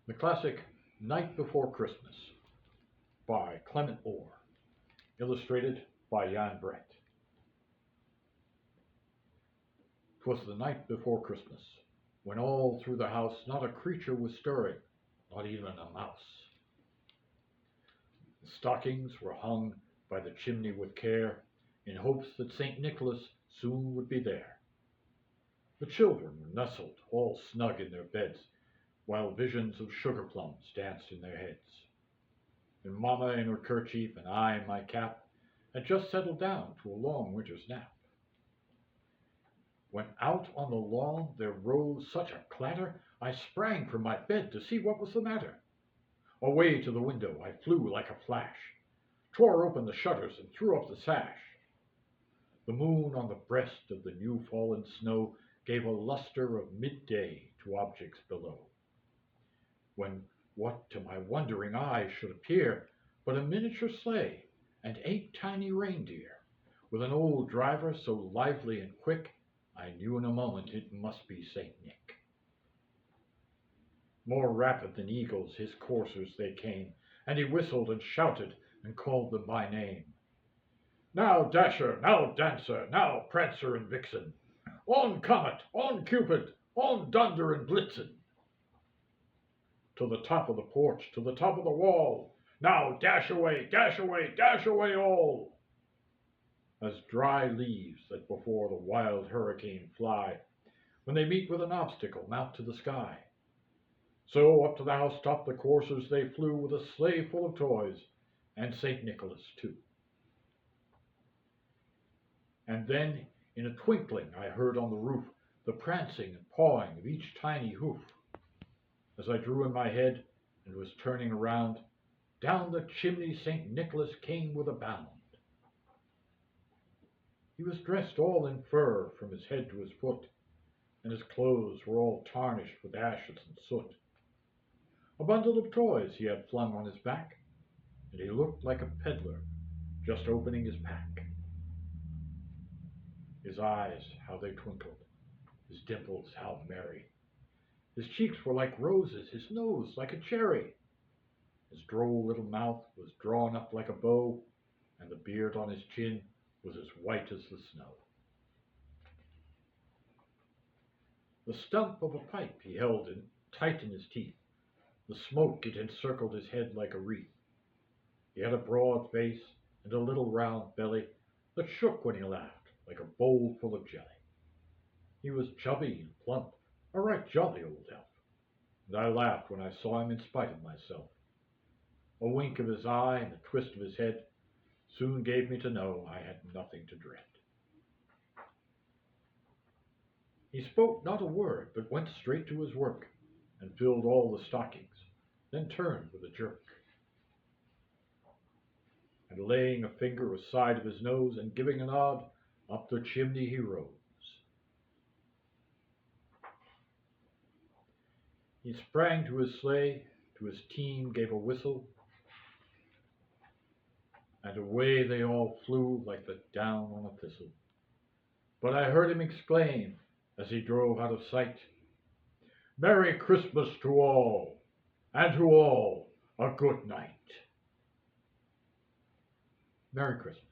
The classic Night Before Christmas by Clement Moore, illustrated by Jan Brandt. 'Twas the night before Christmas, when all through the house not a creature was stirring, not even a mouse. The stockings were hung by the chimney with care, in hopes that St. Nicholas soon would be there. The children were nestled all snug in their beds, while visions of sugar plums danced in their heads. And Mamma in her kerchief and I in my cap had just settled down to a long winter's nap, when out on the lawn there rose such a clatter, I sprang from my bed to see what was the matter. Away to the window I flew like a flash, tore open the shutters and threw up the sash. The moon on the breast of the new-fallen snow gave a lustre of midday to objects below, when what to my wondering eyes should appear but a miniature sleigh and 8 tiny reindeer, with an old driver so lively and quick, I knew in a moment it must be St. Nick. More rapid than eagles his coursers they came, and he whistled and shouted and called them by name. Now Dasher, now Dancer, now Prancer and Vixen, on Comet, on Cupid, on Dunder and Blitzen. To the top of the porch, to the top of the wall, now dash away, dash away, dash away all! As dry leaves that before the wild hurricane fly, when they meet with an obstacle, mount to the sky. So up to the housetop the coursers they flew, with a sleigh full of toys, and St. Nicholas too. And then in a twinkling I heard on the roof the prancing and pawing of each tiny hoof. As I drew in my head and was turning around, down the chimney St. Nicholas came with a bound. He was dressed all in fur from his head to his foot, and his clothes were all tarnished with ashes and soot. A bundle of toys he had flung on his back, and he looked like a peddler just opening his pack. His eyes, how they twinkled, his dimples, how merry. His cheeks were like roses, his nose like a cherry. His droll little mouth was drawn up like a bow, and the beard on his chin was as white as the snow. The stump of a pipe he held tight in his teeth. The smoke it encircled his head like a wreath. He had a broad face and a little round belly that shook when he laughed like a bowl full of jelly. He was chubby and plump, a right jolly old elf, and I laughed when I saw him in spite of myself. A wink of his eye and a twist of his head soon gave me to know I had nothing to dread. He spoke not a word, but went straight to his work, and filled all the stockings, then turned with a jerk. And laying a finger aside of his nose, and giving a nod, up the chimney he rose. He sprang to his sleigh, to his team gave a whistle, and away they all flew like the down on a thistle. But I heard him exclaim, as he drove out of sight, Merry Christmas to all, and to all a good night. Merry Christmas.